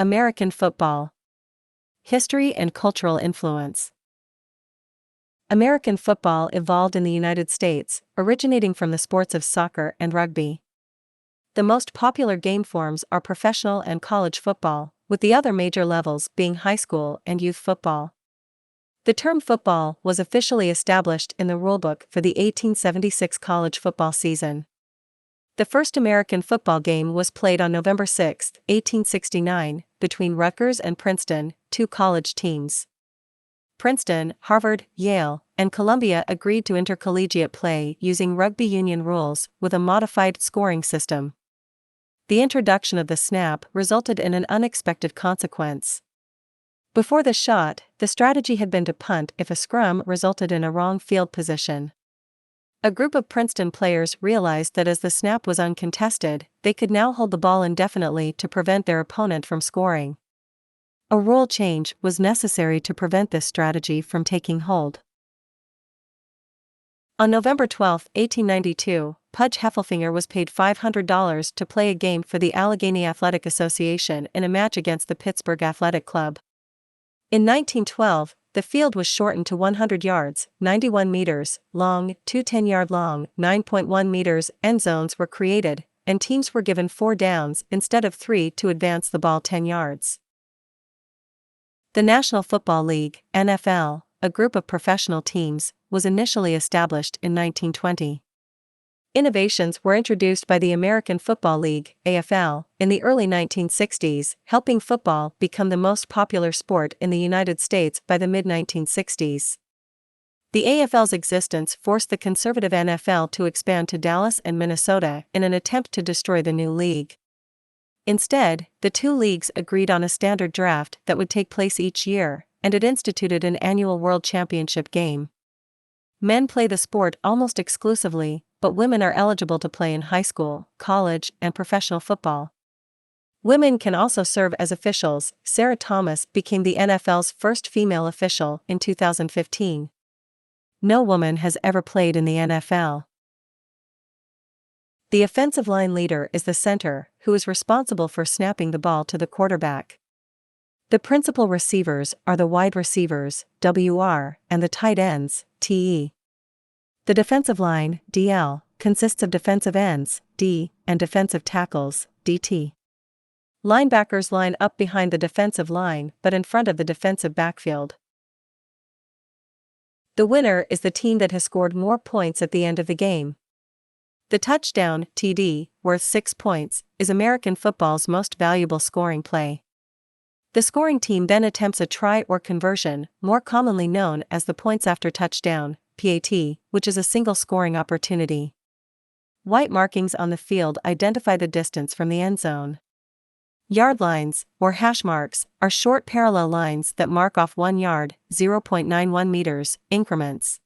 American football. History and cultural influence. American football evolved in the United States, originating from the sports of soccer and rugby. The most popular game forms are professional and college football, with the other major levels being high school and youth football. The term football was officially established in the rulebook for the 1876 college football season. The first American football game was played on November 6, 1869, between Rutgers and Princeton, two college teams. Princeton, Harvard, Yale, and Columbia agreed to intercollegiate play using rugby union rules with a modified scoring system. The introduction of the snap resulted in an unexpected consequence. Before the shot, the strategy had been to punt if a scrum resulted in a wrong field position. A group of Princeton players realized that as the snap was uncontested, they could now hold the ball indefinitely to prevent their opponent from scoring. A rule change was necessary to prevent this strategy from taking hold. On November 12, 1892, Pudge Heffelfinger was paid $500 to play a game for the Allegheny Athletic Association in a match against the Pittsburgh Athletic Club. In 1912, the field was shortened to 100 yards, 91 meters, long, two 10-yard-long, 9.1 meters end zones were created, and teams were given 4 downs instead of 3 to advance the ball 10 yards. The National Football League, NFL, a group of professional teams, was initially established in 1920. Innovations were introduced by the American Football League, AFL, in the early 1960s, helping football become the most popular sport in the United States by the mid-1960s. The AFL's existence forced the conservative NFL to expand to Dallas and Minnesota in an attempt to destroy the new league. Instead, the two leagues agreed on a standard draft that would take place each year, and it instituted an annual World Championship game. Men play the sport almost exclusively, but women are eligible to play in high school, college, and professional football. Women can also serve as officials. Sarah Thomas became the NFL's first female official in 2015. No woman has ever played in the NFL. The offensive line leader is the center, who is responsible for snapping the ball to the quarterback. The principal receivers are the wide receivers, WR, and the tight ends, TE. The defensive line, DL, consists of defensive ends, D, and defensive tackles, DT. Linebackers line up behind the defensive line but in front of the defensive backfield. The winner is the team that has scored more points at the end of the game. The touchdown, TD, worth 6 points, is American football's most valuable scoring play. The scoring team then attempts a try or conversion, more commonly known as the points after touchdown, PAT, which is a single scoring opportunity. White markings on the field identify the distance from the end zone. Yard lines, or hash marks, are short parallel lines that mark off 1 yard, 0.91 meters, increments.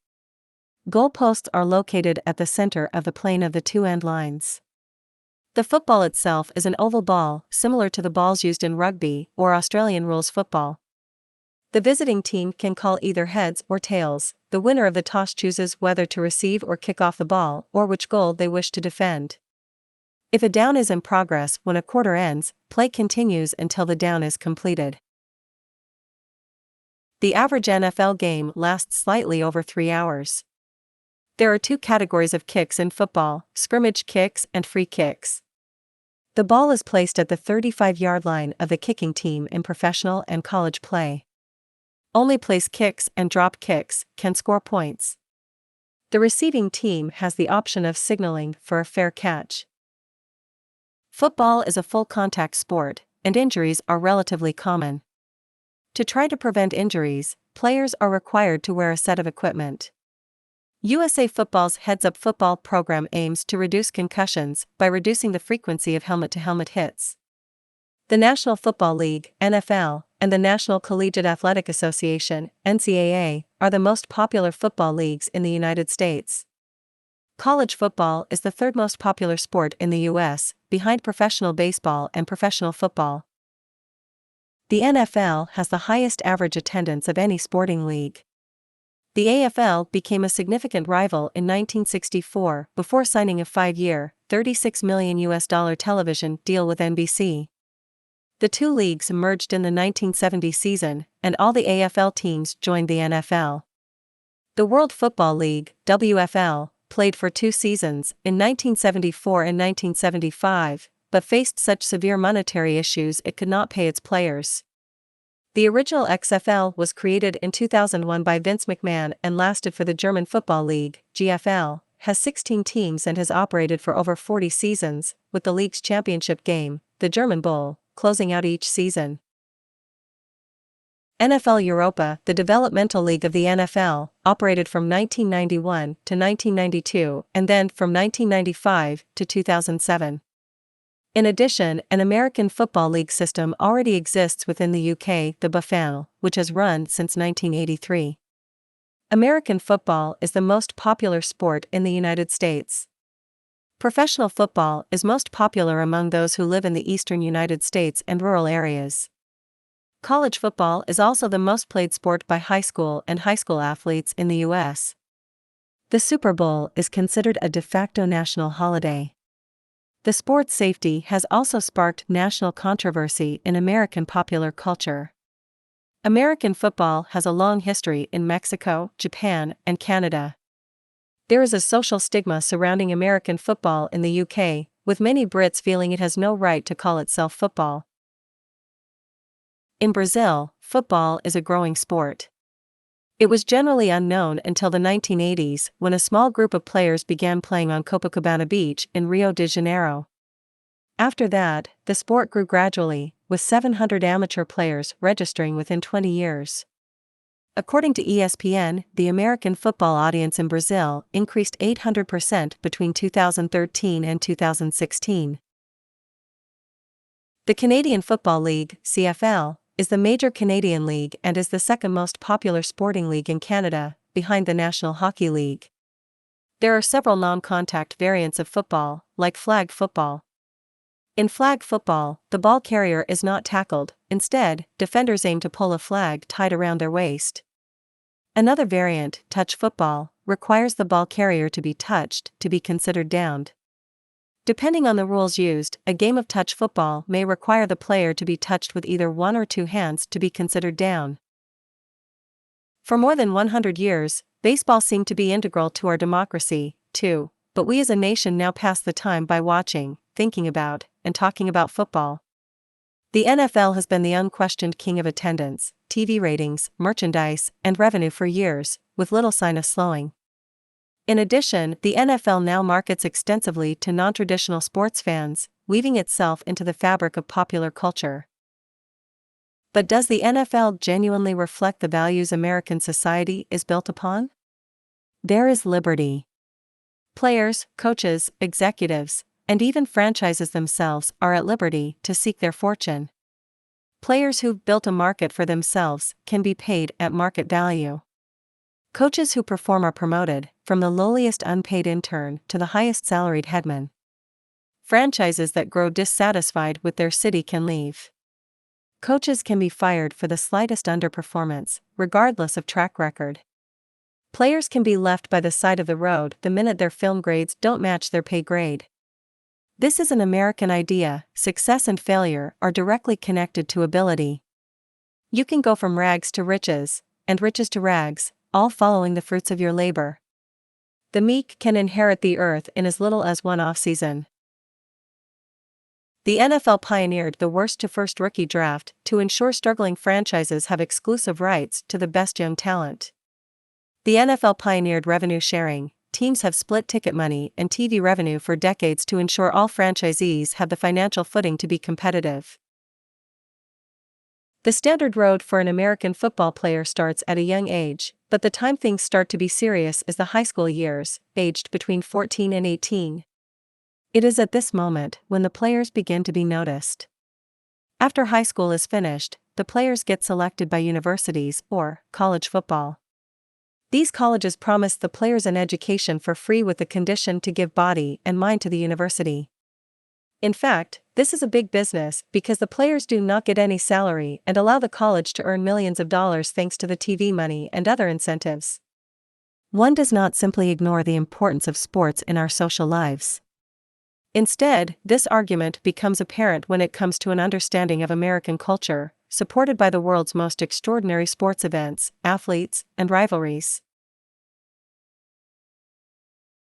Goalposts are located at the center of the plane of the two end lines. The football itself is an oval ball, similar to the balls used in rugby or Australian rules football. The visiting team can call either heads or tails. The winner of the toss chooses whether to receive or kick off the ball or which goal they wish to defend. If a down is in progress when a quarter ends, play continues until the down is completed. The average NFL game lasts slightly over 3 hours. There are 2 categories of kicks in football: scrimmage kicks and free kicks. The ball is placed at the 35-yard line of the kicking team in professional and college play. Only place kicks and drop kicks can score points. The receiving team has the option of signaling for a fair catch. Football is a full-contact sport, and injuries are relatively common. To try to prevent injuries, players are required to wear a set of equipment. USA Football's Heads-Up Football program aims to reduce concussions by reducing the frequency of helmet-to-helmet hits. The National Football League, NFL, and the National Collegiate Athletic Association, NCAA, are the most popular football leagues in the United States. College football is the 3rd most popular sport in the U.S., behind professional baseball and professional football. The NFL has the highest average attendance of any sporting league. The AFL became a significant rival in 1964 before signing a 5-year, $36 million television deal with NBC. The two leagues merged in the 1970 season, and all the AFL teams joined the NFL. The World Football League, WFL, played for 2 seasons, in 1974 and 1975, but faced such severe monetary issues it could not pay its players. The original XFL was created in 2001 by Vince McMahon and lasted for the German Football League, GFL, has 16 teams and has operated for over 40 seasons, with the league's championship game, the German Bowl, closing out each season. NFL Europa, the developmental league of the NFL, operated from 1991 to 1992 and then from 1995 to 2007. In addition, an American Football League system already exists within the UK, the BFL, which has run since 1983. American football is the most popular sport in the United States. Professional football is most popular among those who live in the eastern United States and rural areas. College football is also the most played sport by high school and high school athletes in the U.S. The Super Bowl is considered a de facto national holiday. The sport's safety has also sparked national controversy in American popular culture. American football has a long history in Mexico, Japan, and Canada. There is a social stigma surrounding American football in the UK, with many Brits feeling it has no right to call itself football. In Brazil, football is a growing sport. It was generally unknown until the 1980s, when a small group of players began playing on Copacabana Beach in Rio de Janeiro. After that, the sport grew gradually, with 700 amateur players registering within 20 years. According to ESPN, the American football audience in Brazil increased 800% between 2013 and 2016. The Canadian Football League, CFL, is the major Canadian league and is the second most popular sporting league in Canada, behind the National Hockey League. There are several non-contact variants of football, like flag football. In flag football, the ball carrier is not tackled, instead, defenders aim to pull a flag tied around their waist. Another variant, touch football, requires the ball carrier to be touched to be considered downed. Depending on the rules used, a game of touch football may require the player to be touched with either one or two hands to be considered down. For more than 100 years, baseball seemed to be integral to our democracy, too, but we as a nation now pass the time by watching, thinking about, and talking about football. The NFL has been the unquestioned king of attendance, TV ratings, merchandise, and revenue for years, with little sign of slowing. In addition, the NFL now markets extensively to non-traditional sports fans, weaving itself into the fabric of popular culture. But does the NFL genuinely reflect the values American society is built upon? There is liberty. Players, coaches, executives, and even franchises themselves are at liberty to seek their fortune. Players who've built a market for themselves can be paid at market value. Coaches who perform are promoted, from the lowliest unpaid intern to the highest salaried headman. Franchises that grow dissatisfied with their city can leave. Coaches can be fired for the slightest underperformance, regardless of track record. Players can be left by the side of the road the minute their film grades don't match their pay grade. This is an American idea. Success and failure are directly connected to ability. You can go from rags to riches, and riches to rags, all following the fruits of your labor. The meek can inherit the earth in as little as one off-season. The NFL pioneered the worst-to-first rookie draft to ensure struggling franchises have exclusive rights to the best young talent. The NFL pioneered revenue sharing. Teams have split ticket money and TV revenue for decades to ensure all franchisees have the financial footing to be competitive. The standard road for an American football player starts at a young age, but the time things start to be serious is the high school years, aged between 14 and 18. It is at this moment when the players begin to be noticed. After high school is finished, the players get selected by universities or college football. These colleges promise the players an education for free with the condition to give body and mind to the university. In fact, this is a big business because the players do not get any salary and allow the college to earn millions of dollars thanks to the TV money and other incentives. One does not simply ignore the importance of sports in our social lives. Instead, this argument becomes apparent when it comes to an understanding of American culture, supported by the world's most extraordinary sports events, athletes, and rivalries.